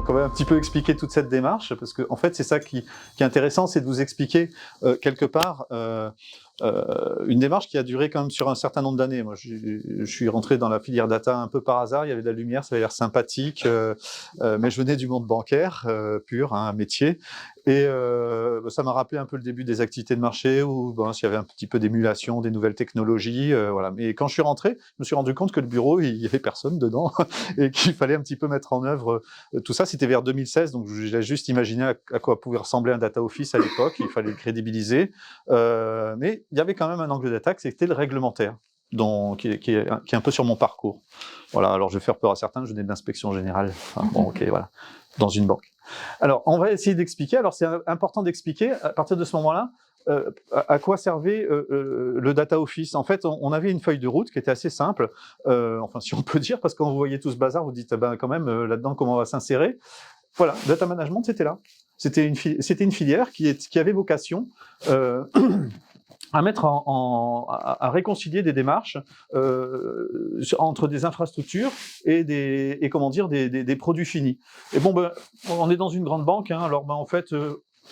Donc on va un petit peu expliquer toute cette démarche, parce que en fait c'est ça qui est intéressant, c'est de vous expliquer quelque part une démarche qui a duré quand même sur un certain nombre d'années. Moi je suis rentré dans la filière data un peu par hasard, il y avait de la lumière, ça avait l'air sympathique, mais je venais du monde bancaire pur, hein, un métier, et ça m'a rappelé un peu le début des activités de marché où il y avait un petit peu d'émulation, des nouvelles technologies, voilà. Mais quand je suis rentré, je me suis rendu compte que le bureau, il y avait personne dedans et qu'il fallait un petit peu mettre en œuvre tout ça. C'était vers 2016, donc j'ai juste imaginé à quoi pouvait ressembler un data office à l'époque. Il fallait le crédibiliser, mais il y avait quand même un angle d'attaque, c'était le réglementaire, qui est un peu sur mon parcours. Voilà. Alors je vais faire peur à certains, je venais de l'inspection générale. Enfin, bon, ok, voilà, dans une banque. Alors, on va essayer d'expliquer. Alors, c'est important d'expliquer, à partir de ce moment-là, à quoi servait le data office. En fait, on avait une feuille de route qui était assez simple, enfin, si on peut dire, parce que quand vous voyez tout ce bazar, vous dites, ben, quand même, là-dedans, comment on va s'insérer. Voilà, data management, c'était là. C'était une filière qui avait vocation à mettre à réconcilier des démarches entre des infrastructures et des produits finis. Et bon, ben, on est dans une grande banque, hein, alors ben, en fait,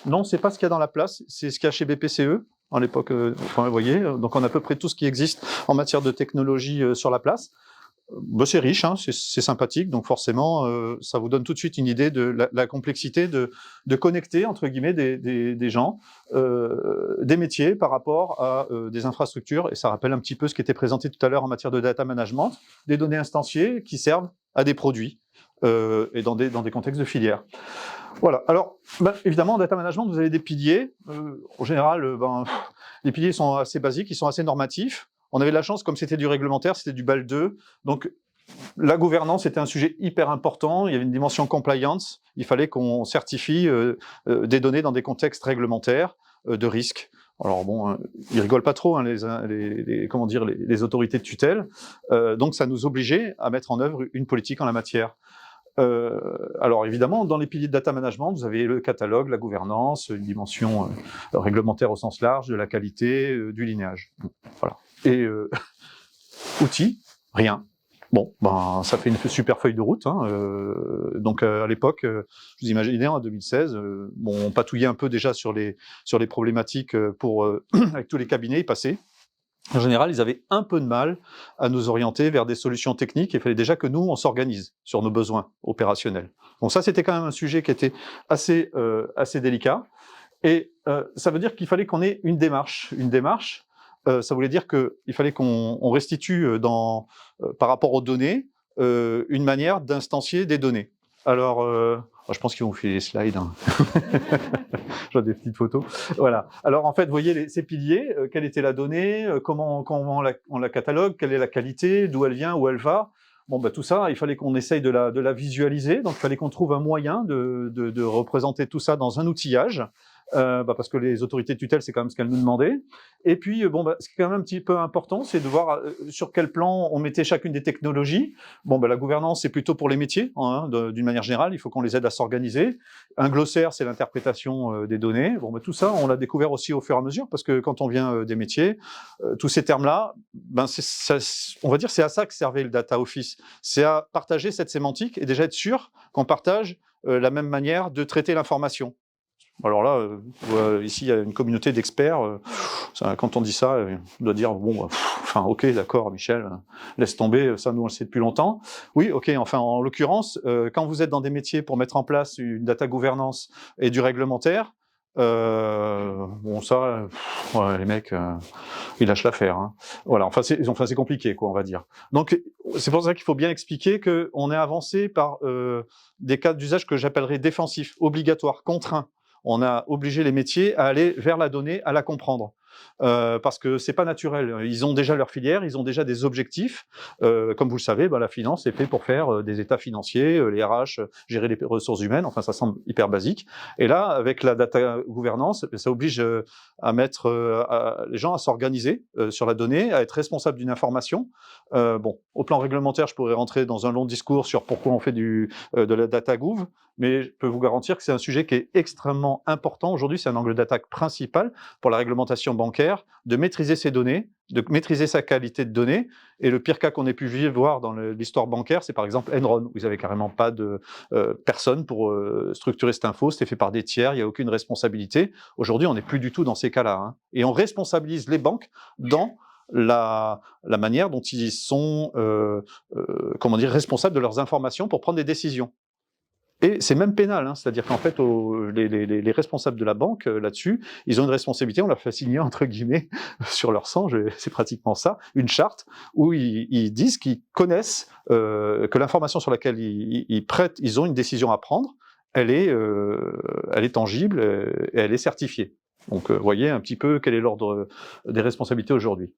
non, c'est pas ce qu'il y a dans la place, c'est ce qu'il y a chez BPCE. À l'époque, vous voyez, donc on a à peu près tout ce qui existe en matière de technologie sur la place. Ben, c'est riche, hein, c'est sympathique, donc forcément, ça vous donne tout de suite une idée de la complexité de connecter, entre guillemets, des gens, des métiers par rapport à des infrastructures, et ça rappelle un petit peu ce qui était présenté tout à l'heure en matière de data management, des données instanciées qui servent à des produits, et dans des contextes de filière. Voilà. Alors, ben, évidemment, en data management, vous avez des piliers. En général, les piliers sont assez basiques, ils sont assez normatifs. On avait la chance, comme c'était du réglementaire, c'était du BAL 2. Donc, la gouvernance était un sujet hyper important. Il y avait une dimension compliance. Il fallait qu'on certifie des données dans des contextes réglementaires de risque. Alors bon, ils rigolent pas trop, hein, les autorités de tutelle. Donc, ça nous obligeait à mettre en œuvre une politique en la matière. Alors évidemment, dans les piliers de data management, vous avez le catalogue, la gouvernance, une dimension réglementaire au sens large, de la qualité, du linéage. Voilà. Et outils, rien. Bon, ben ça fait une super feuille de route. Hein, donc à l'époque, vous imaginez en 2016, bon, on patouillait un peu déjà sur les problématiques avec tous les cabinets y passer. En général, ils avaient un peu de mal à nous orienter vers des solutions techniques. Il fallait déjà que nous, on s'organise sur nos besoins opérationnels. Donc ça, c'était quand même un sujet qui était assez délicat. Et ça veut dire qu'il fallait qu'on ait une démarche. Une démarche, ça voulait dire qu'il fallait qu'on restitue par rapport aux données une manière d'instancier des données. Alors, je pense qu'ils vont filer les slides. Hein. Je vois des petites photos. Voilà. Alors, en fait, vous voyez ces piliers, quelle était la donnée, comment on la catalogue, quelle est la qualité, d'où elle vient, où elle va. Bon, bah, tout ça, il fallait qu'on essaye de la visualiser. Donc, il fallait qu'on trouve un moyen de représenter tout ça dans un outillage. Parce que les autorités de tutelle, c'est quand même ce qu'elles nous demandaient. Et puis, ce qui est quand même un petit peu important, c'est de voir sur quel plan on mettait chacune des technologies. La gouvernance, c'est plutôt pour les métiers, hein, d'une manière générale, il faut qu'on les aide à s'organiser. Un glossaire, c'est l'interprétation des données. Tout ça, on l'a découvert aussi au fur et à mesure, parce que quand on vient des métiers, tous ces termes-là, on va dire c'est à ça que servait le data office. C'est à partager cette sémantique et déjà être sûr qu'on partage la même manière de traiter l'information. Alors là, ici, il y a une communauté d'experts. Quand on dit ça, on doit dire, ok, d'accord, Michel, laisse tomber, ça, nous, on le sait depuis longtemps. Oui, ok, enfin, en l'occurrence, quand vous êtes dans des métiers pour mettre en place une data gouvernance et du réglementaire, les mecs, ils lâchent l'affaire. Hein. Voilà, c'est compliqué, quoi, on va dire. Donc, c'est pour ça qu'il faut bien expliquer qu'on est avancé par des cas d'usage que j'appellerais défensifs, obligatoires, contraints. On a obligé les métiers à aller vers la donnée, à la comprendre. Parce que c'est pas naturel. Ils ont déjà leur filière, ils ont déjà des objectifs. Comme vous le savez, la finance est fait pour faire des états financiers, les RH, gérer les ressources humaines. Enfin, ça semble hyper basique. Et là, avec la data gouvernance, ça oblige à mettre les gens à s'organiser sur la donnée, à être responsables d'une information. Au plan réglementaire, je pourrais rentrer dans un long discours sur pourquoi on fait de la data gouv, mais je peux vous garantir que c'est un sujet qui est extrêmement important. Aujourd'hui, c'est un angle d'attaque principal pour la réglementation bancaire bancaire, de maîtriser ses données, de maîtriser sa qualité de données. Et le pire cas qu'on ait pu voir dans l'histoire bancaire, c'est par exemple Enron, où ils n'avaient carrément pas de personne pour structurer cette info, c'était fait par des tiers, il n'y a aucune responsabilité. Aujourd'hui, on n'est plus du tout dans ces cas-là, hein. Et on responsabilise les banques dans la manière dont ils sont comment dire, responsables de leurs informations pour prendre des décisions. Et c'est même pénal, hein, c'est-à-dire qu'en fait, les responsables de la banque, là-dessus, ils ont une responsabilité, on leur fait signer, entre guillemets, sur leur sang, c'est pratiquement ça, une charte, où ils disent qu'ils connaissent que l'information sur laquelle ils ont une décision à prendre, elle est tangible et elle est certifiée. Donc, vous voyez un petit peu quel est l'ordre des responsabilités aujourd'hui.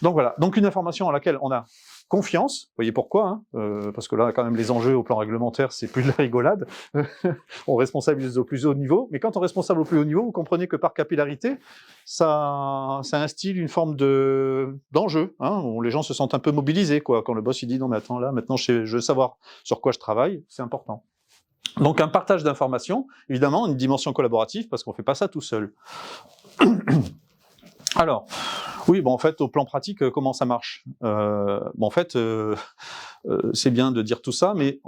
Donc voilà, donc une information à laquelle on a confiance, vous voyez pourquoi, hein, parce que là, quand même, les enjeux au plan réglementaire, c'est plus de la rigolade. On responsabilise au plus haut niveau, mais quand on responsable au plus haut niveau, vous comprenez que par capillarité, ça instille une forme d'enjeu, hein, où les gens se sentent un peu mobilisés, quoi. Quand le boss il dit non mais attends là, maintenant je veux savoir sur quoi je travaille, c'est important. Donc un partage d'informations, évidemment, une dimension collaborative, parce qu'on ne fait pas ça tout seul. Alors, oui, bon, en fait, au plan pratique, comment ça marche? En fait, c'est bien de dire tout ça, mais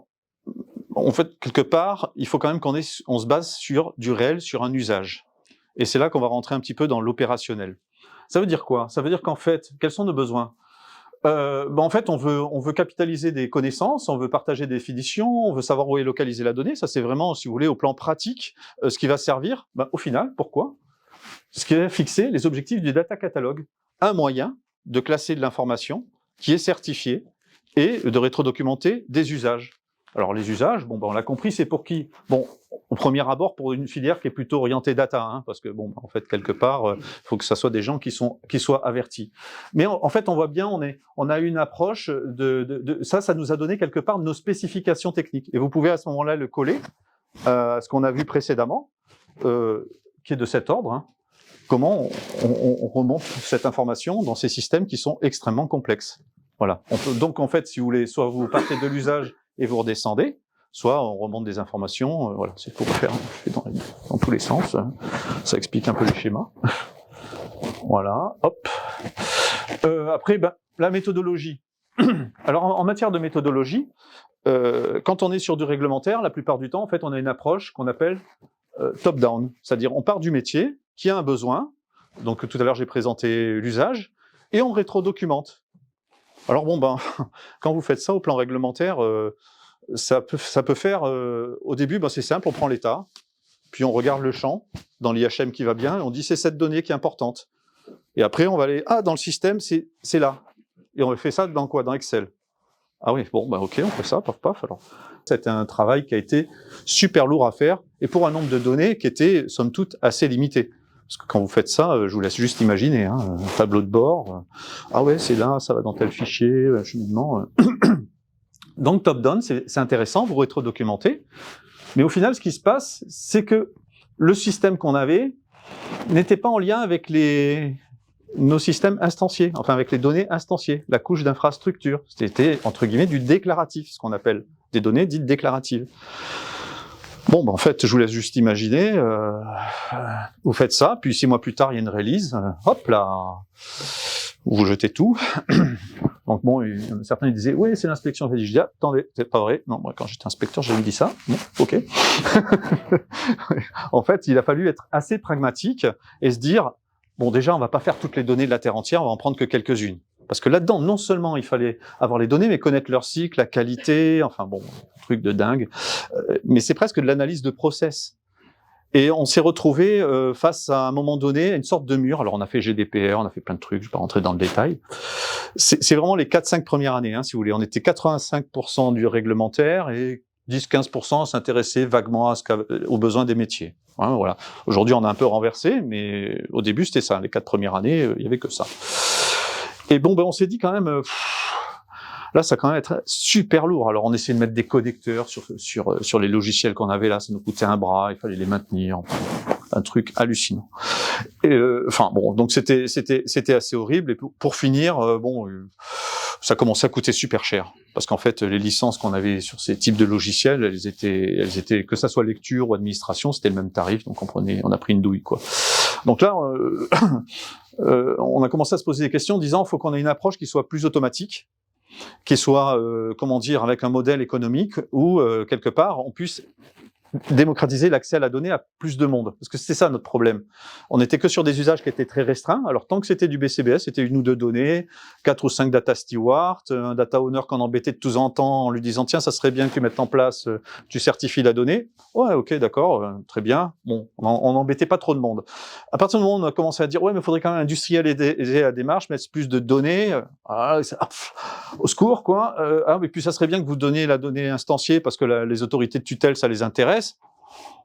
en fait, quelque part, il faut quand même qu'on se base sur du réel, sur un usage. Et c'est là qu'on va rentrer un petit peu dans l'opérationnel. Ça veut dire quoi? Ça veut dire qu'en fait, quels sont nos besoins? En fait, on veut capitaliser des connaissances, on veut partager des définitions, on veut savoir où est localisée la donnée. Ça, c'est vraiment, si vous voulez, au plan pratique, ce qui va servir, au final, pourquoi? Ce qui va fixer les objectifs du data catalogue. Un moyen de classer de l'information qui est certifié et de rétrodocumenter des usages. Alors les usages, on l'a compris, c'est pour qui? Bon, au premier abord, pour une filière qui est plutôt orientée data, hein, parce que en fait, quelque part, il faut que ça soit des gens qui soient avertis. Mais en fait, on voit bien, on a une approche ça nous a donné quelque part nos spécifications techniques. Et vous pouvez à ce moment-là le coller à ce qu'on a vu précédemment, qui est de cet ordre, hein. Comment on remonte cette information dans ces systèmes qui sont extrêmement complexes. Voilà. Donc en fait, si vous voulez, soit vous partez de l'usage et vous redescendez, soit on remonte des informations, voilà, c'est pour faire dans tous les sens, hein. Ça explique un peu les schémas. Voilà, hop. Après, la méthodologie. Alors en matière de méthodologie, quand on est sur du réglementaire, la plupart du temps, en fait, on a une approche qu'on appelle top-down, c'est-à-dire on part du métier qui a un besoin, donc tout à l'heure j'ai présenté l'usage, et on rétro-documente. Alors quand vous faites ça au plan réglementaire, ça peut faire, au début, c'est simple, on prend l'état, puis on regarde le champ, dans l'IHM qui va bien, et on dit c'est cette donnée qui est importante. Et après on va aller, dans le système, c'est là. Et on fait ça dans quoi? Dans Excel. Ah oui, ok, on fait ça, paf, alors. C'était un travail qui a été super lourd à faire, et pour un nombre de données qui était, somme toute, assez limité. Parce que quand vous faites ça, je vous laisse juste imaginer, hein, un tableau de bord, ah ouais, c'est là, ça va dans tel fichier, cheminement. Donc top-down, c'est intéressant, vous rétro-documentez, mais au final, ce qui se passe, c'est que le système qu'on avait n'était pas en lien avec nos systèmes instanciés, enfin avec les données instanciées, la couche d'infrastructure. C'était, entre guillemets, du déclaratif, ce qu'on appelle des données dites déclaratives. En fait, je vous laisse juste imaginer, vous faites ça, puis 6 mois plus tard, il y a une release, hop là, vous jetez tout. Donc certains disaient, oui, c'est l'inspection. Je dis, attendez, c'est pas vrai. Non, moi, quand j'étais inspecteur, j'avais dit ça. Bon, ok. En fait, il a fallu être assez pragmatique et se dire, déjà, on va pas faire toutes les données de la Terre entière, on va en prendre que quelques-unes. Parce que là-dedans, non seulement il fallait avoir les données, mais connaître leur cycle, la qualité, truc de dingue. Mais c'est presque de l'analyse de process. Et on s'est retrouvé face à un moment donné à une sorte de mur. Alors on a fait GDPR, on a fait plein de trucs, je vais pas rentrer dans le détail. C'est vraiment les 4-5 premières années, hein, si vous voulez. On était 85% du réglementaire et 10-15% s'intéressaient vaguement aux besoins des métiers. Hein, voilà. Aujourd'hui, on a un peu renversé, mais au début, c'était ça. Les 4 premières années, il y avait que ça. Et on s'est dit quand même, là, ça va quand même être super lourd. Alors, on essayait de mettre des connecteurs sur les logiciels qu'on avait là. Ça nous coûtait un bras, il fallait les maintenir. Un truc hallucinant. Et, donc c'était assez horrible. Et pour finir, ça commençait à coûter super cher. Parce qu'en fait, les licences qu'on avait sur ces types de logiciels, elles étaient, que ça soit lecture ou administration, c'était le même tarif. Donc on a pris une douille, quoi. Donc là, on a commencé à se poser des questions en disant, il faut qu'on ait une approche qui soit plus automatique, qui soit, comment dire, avec un modèle économique où, quelque part, on puisse démocratiser l'accès à la donnée à plus de monde. Parce que c'est ça notre problème. On n'était que sur des usages qui étaient très restreints. Alors, tant que c'était du BCBS, c'était une ou deux données, 4 ou 5 data stewards, un data owner qu'on embêtait de temps en temps en lui disant, tiens, ça serait bien que tu mettes en place, tu certifies la donnée. Ouais, ok, d'accord, très bien. Bon, on n'embêtait pas trop de monde. À partir du moment où on a commencé à dire, ouais, mais il faudrait quand même industrialiser la démarche, mettre plus de données, au secours, quoi. Et puis ça serait bien que vous donniez la donnée instanciée parce que les autorités de tutelle, ça les intéresse.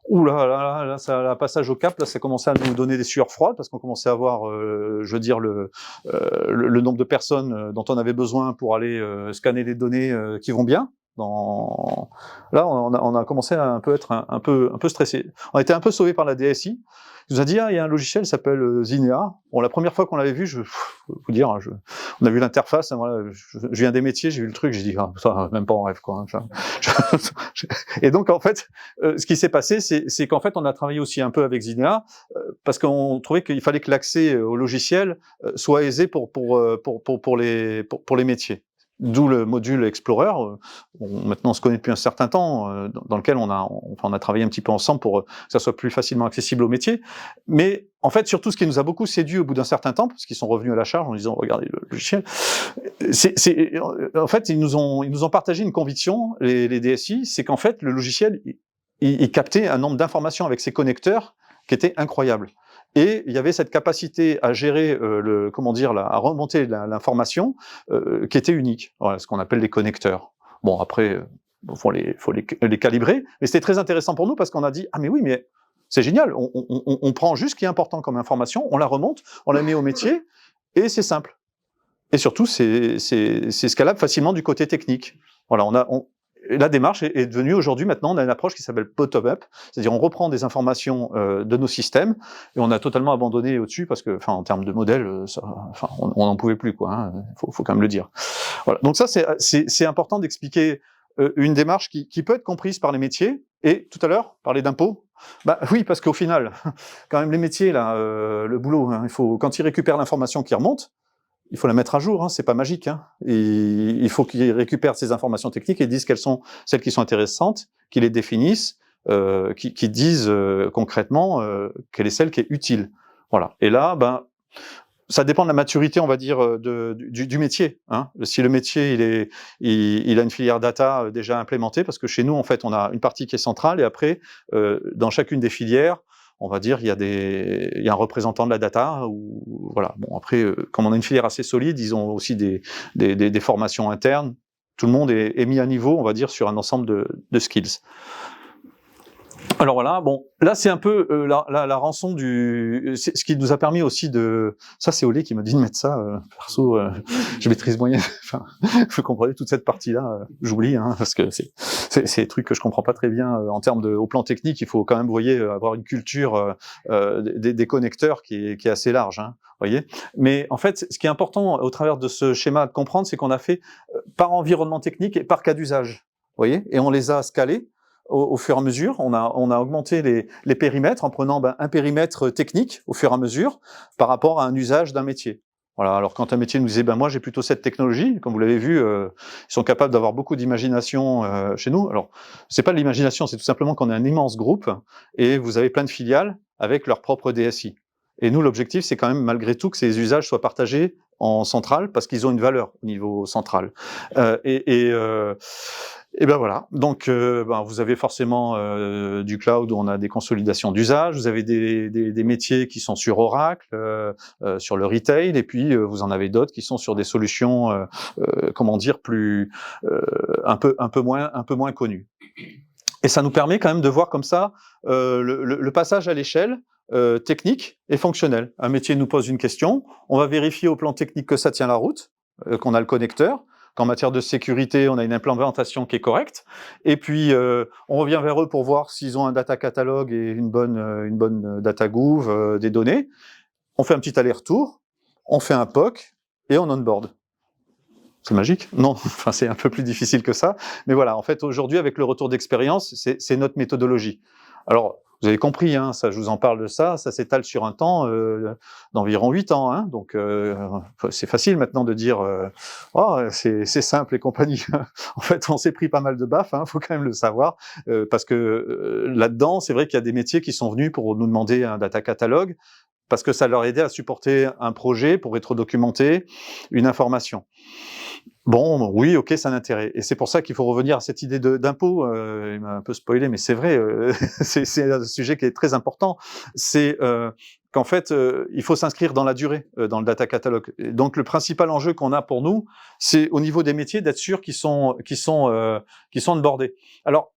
Ouh là, ça, la passage au cap, là, ça commençait à nous donner des sueurs froides parce qu'on commençait à voir, je veux dire, le nombre de personnes dont on avait besoin pour aller scanner les données qui vont bien. Là, on a commencé à être un peu stressé. On a été un peu sauvé par la DSI. Il nous a dit, il y a un logiciel qui s'appelle Zinea. Bon, la première fois qu'on l'avait vu, faut vous dire, on a vu l'interface, voilà, je viens des métiers, j'ai vu le truc, j'ai dit, ça, même pas en rêve, quoi. Et donc, en fait, ce qui s'est passé, c'est qu'en fait, on a travaillé aussi un peu avec Zinea, parce qu'on trouvait qu'il fallait que l'accès au logiciel soit aisé pour les métiers. D'où le module Explorer. Maintenant, on se connaît depuis un certain temps, dans lequel on a travaillé un petit peu ensemble pour que ça soit plus facilement accessible aux métiers. Mais en fait, surtout, ce qui nous a beaucoup séduit au bout d'un certain temps, parce qu'ils sont revenus à la charge en disant, regardez le logiciel, en fait, ils nous ont partagé une conviction, les DSI, c'est qu'en fait, le logiciel, il captait un nombre d'informations avec ses connecteurs qui était incroyable. Et il y avait cette capacité à gérer à remonter l'information qui était unique. Voilà, ce qu'on appelle les connecteurs. Bon, après, faut les calibrer, mais c'était très intéressant pour nous parce qu'on a dit, mais oui, mais c'est génial, on prend juste ce qui est important comme information, on la remonte, on la met au métier, et c'est simple. Et surtout, c'est scalable facilement du côté technique. Voilà, la démarche est devenue aujourd'hui, maintenant, on a une approche qui s'appelle bottom-up, c'est-à-dire on reprend des informations de nos systèmes et on a totalement abandonné au-dessus parce que, en termes de modèle, on n'en pouvait plus, quoi. Hein, faut quand même le dire. Voilà. Donc ça, c'est important d'expliquer une démarche qui peut être comprise par les métiers. Et tout à l'heure, parler d'impôts. Oui, parce qu'au final, quand même les métiers là, le boulot, hein, quand ils récupèrent l'information qui remonte, il faut la mettre à jour, hein, c'est pas magique. Hein. Et il faut qu'ils récupèrent ces informations techniques et disent quelles sont celles qui sont intéressantes, qu'ils les définissent, qui disent concrètement quelle est celle qui est utile. Voilà. Et là, ça dépend de la maturité, on va dire, du métier. Hein. Si le métier il a une filière data déjà implémentée, parce que chez nous, en fait, on a une partie qui est centrale et après, dans chacune des filières, on va dire, il y a un représentant de la data. Voilà. Bon, après, comme on a une filière assez solide, ils ont aussi des formations internes. Tout le monde est mis à niveau, on va dire, sur un ensemble de skills. Alors voilà, bon, là c'est un peu la rançon ce qui nous a permis aussi ça c'est Olé qui m'a dit de mettre ça, perso, je maîtrise moyen, enfin, vous comprenez toute cette partie-là, j'oublie, hein, parce que c'est des trucs que je comprends pas très bien en termes au plan technique, il faut quand même, vous voyez, avoir une culture des connecteurs qui est assez large, hein, voyez. Mais en fait, ce qui est important au travers de ce schéma de comprendre, c'est qu'on a fait par environnement technique et par cas d'usage, voyez, et on les a scalés. Au fur et à mesure, on a augmenté les périmètres en prenant un périmètre technique au fur et à mesure par rapport à un usage d'un métier. Voilà. Alors quand un métier nous disait, moi j'ai plutôt cette technologie, comme vous l'avez vu, ils sont capables d'avoir beaucoup d'imagination chez nous. Alors c'est pas de l'imagination, c'est tout simplement qu'on est un immense groupe et vous avez plein de filiales avec leur propre DSI. Et nous, l'objectif, c'est quand même malgré tout que ces usages soient partagés en centrale parce qu'ils ont une valeur au niveau central. Et ben voilà, donc vous avez forcément du cloud où on a des consolidations d'usage, vous avez des métiers qui sont sur Oracle, sur le retail, et puis vous en avez d'autres qui sont sur des solutions, plus un peu moins connues. Et ça nous permet quand même de voir comme ça le passage à l'échelle technique et fonctionnel. Un métier nous pose une question, on va vérifier au plan technique que ça tient la route, qu'on a le connecteur, qu'en matière de sécurité, on a une implémentation qui est correcte, et puis on revient vers eux pour voir s'ils ont un data catalogue et une bonne data gouv des données. On fait un petit aller-retour, on fait un POC et on onboard. C'est magique? Non, enfin c'est un peu plus difficile que ça, mais voilà, en fait aujourd'hui avec le retour d'expérience, c'est notre méthodologie. Alors Vous avez compris, hein, ça, je vous en parle de ça s'étale sur un temps d'environ 8 ans. Hein, donc, c'est facile maintenant de dire « Oh, c'est simple et compagnie ». En fait, on s'est pris pas mal de baffes, hein, faut quand même le savoir, parce que là-dedans, c'est vrai qu'il y a des métiers qui sont venus pour nous demander un data catalogue, parce que ça leur aidait à supporter un projet pour rétrodocumenter une information. Bon, oui, ok, c'est un intérêt. Et c'est pour ça qu'il faut revenir à cette idée d'impôt. Il m'a un peu spoilé, mais c'est vrai, c'est un sujet qui est très important. C'est qu'en fait, il faut s'inscrire dans la durée, dans le data catalogue. Et donc, le principal enjeu qu'on a pour nous, c'est au niveau des métiers d'être sûr qu'ils sont onboardés. Alors,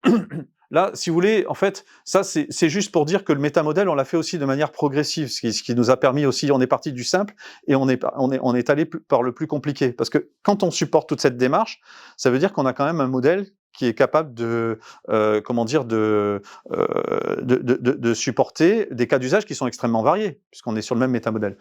là, si vous voulez, en fait, ça, c'est juste pour dire que le métamodèle, on l'a fait aussi de manière progressive, ce qui nous a permis aussi, on est parti du simple et on est allé par le plus compliqué. Parce que quand on supporte toute cette démarche, ça veut dire qu'on a quand même un modèle qui est capable de supporter des cas d'usage qui sont extrêmement variés, puisqu'on est sur le même métamodèle.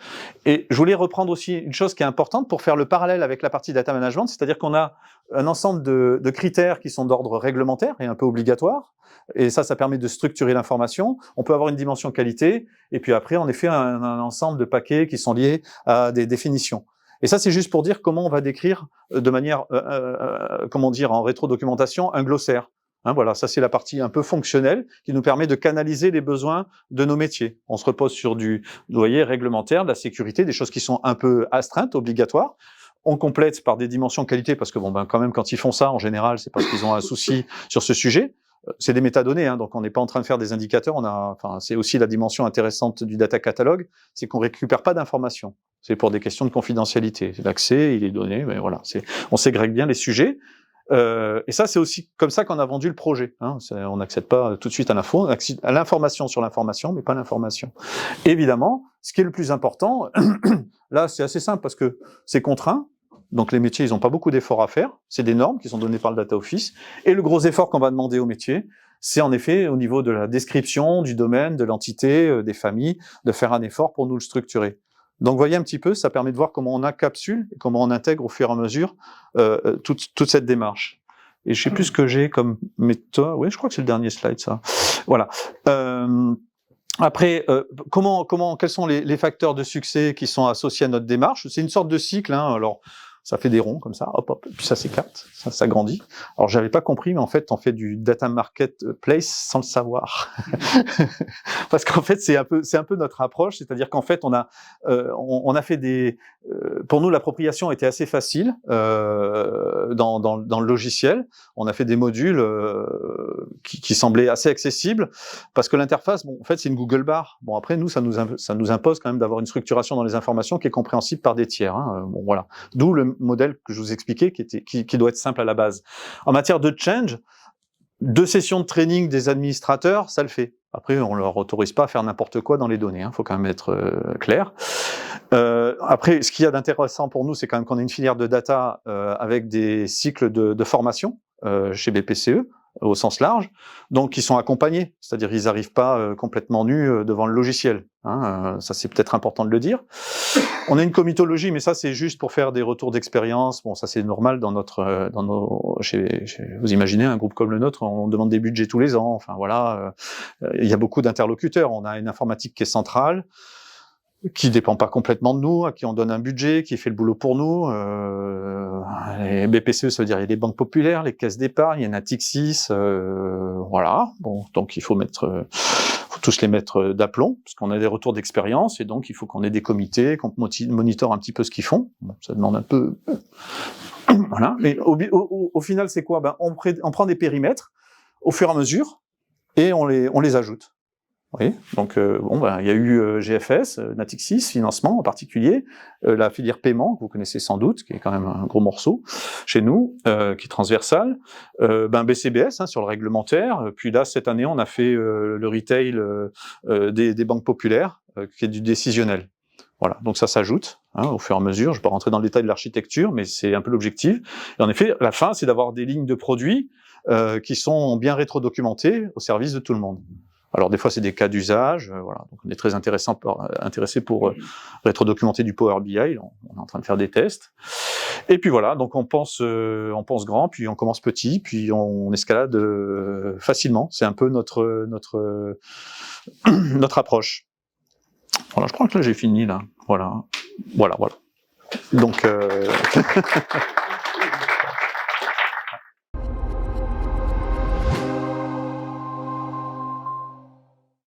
Et je voulais reprendre aussi une chose qui est importante pour faire le parallèle avec la partie data management, c'est-à-dire qu'on a un ensemble de critères qui sont d'ordre réglementaire et un peu obligatoire. Et ça permet de structurer l'information. On peut avoir une dimension qualité, et puis après, en effet, un ensemble de paquets qui sont liés à des définitions. Et ça, c'est juste pour dire comment on va décrire de manière, comment dire, en rétrodocumentation, un glossaire. Hein, voilà, ça c'est la partie un peu fonctionnelle qui nous permet de canaliser les besoins de nos métiers. On se repose sur du, vous voyez, réglementaire, de la sécurité, des choses qui sont un peu astreintes, obligatoires. On complète par des dimensions qualité, parce que bon, ben, quand même, quand ils font ça, en général, c'est parce qu'ils ont un souci sur ce sujet. C'est des métadonnées, hein, donc on n'est pas en train de faire des indicateurs. C'est aussi la dimension intéressante du data catalogue, c'est qu'on récupère pas d'informations. C'est pour des questions de confidentialité. L'accès, il est donné, mais voilà, on ségrègue bien les sujets. Et ça, c'est aussi comme ça qu'on a vendu le projet. Hein. On n'accède pas tout de suite à l'info, on accède à l'information sur l'information, mais pas l'information. Évidemment, ce qui est le plus important, là, c'est assez simple parce que c'est contraint. Donc les métiers, ils n'ont pas beaucoup d'efforts à faire. C'est des normes qui sont données par le Data Office. Et le gros effort qu'on va demander aux métiers, c'est en effet au niveau de la description du domaine, de l'entité, des familles, de faire un effort pour nous le structurer. Donc, voyez un petit peu, ça permet de voir comment on encapsule et comment on intègre au fur et à mesure toute cette démarche. Et je sais plus ce que j'ai comme méthode. Oui, je crois que c'est le dernier slide, ça. Voilà. Après, quels sont les facteurs de succès qui sont associés à notre démarche? C'est une sorte de cycle. Hein, alors, ça fait des ronds comme ça, hop, hop, puis ça s'écarte, ça grandit. Alors, j'avais pas compris, mais en fait, on fait du data marketplace sans le savoir. Parce qu'en fait, c'est un peu notre approche, c'est-à-dire qu'en fait, on a fait pour nous, l'appropriation était assez facile dans le logiciel. On a fait des modules qui semblaient assez accessibles, parce que l'interface, bon, en fait, c'est une Google Bar. Bon, après, nous, ça nous impose quand même d'avoir une structuration dans les informations qui est compréhensible par des tiers. Hein. Bon, voilà. D'où le modèle que je vous expliquais, qui doit être simple à la base. En matière de change, 2 sessions de training des administrateurs, ça le fait. Après, on leur autorise pas à faire n'importe quoi dans les données, hein, faut quand même être clair. Après, ce qu'il y a d'intéressant pour nous, c'est quand même qu'on a une filière de data avec des cycles de formation chez BPCE, au sens large, donc ils sont accompagnés, c'est-à-dire ils n'arrivent pas complètement nus devant le logiciel. Hein, ça, c'est peut-être important de le dire. On a une comitologie, mais ça, c'est juste pour faire des retours d'expérience. Bon, ça, c'est normal vous imaginez, un groupe comme le nôtre, on demande des budgets tous les ans. Enfin, voilà, il y a beaucoup d'interlocuteurs. On a une informatique qui est centrale, qui dépend pas complètement de nous, à qui on donne un budget, qui fait le boulot pour nous. Les BPCE, ça veut dire il y a les banques populaires, les caisses d'épargne, il y a Natixis, voilà. Bon, donc il faut tous les mettre d'aplomb, parce qu'on a des retours d'expérience, et donc il faut qu'on ait des comités, qu'on monitore un petit peu ce qu'ils font. Bon, ça demande un peu... Voilà. Mais au final, c'est quoi? On prend des périmètres au fur et à mesure, et on les ajoute. Oui, donc il y a eu GFS, Natixis, financement en particulier, la filière paiement, que vous connaissez sans doute, qui est quand même un gros morceau chez nous, qui est transversal, BCBS, hein, sur le réglementaire, puis là, cette année, on a fait le retail des banques populaires, qui est du décisionnel. Voilà, donc ça s'ajoute au fur et à mesure. Je ne vais pas rentrer dans le détail de l'architecture, mais c'est un peu l'objectif. Et en effet, la fin, c'est d'avoir des lignes de produits qui sont bien rétrodocumentées au service de tout le monde. Alors des fois c'est des cas d'usage, voilà. Donc on est très intéressé pour rétrodocumenter du Power BI. On est en train de faire des tests. Et puis voilà, donc on pense grand, puis on commence petit, puis on escalade facilement. C'est un peu notre notre approche. Voilà, je crois que là j'ai fini là. Voilà. Donc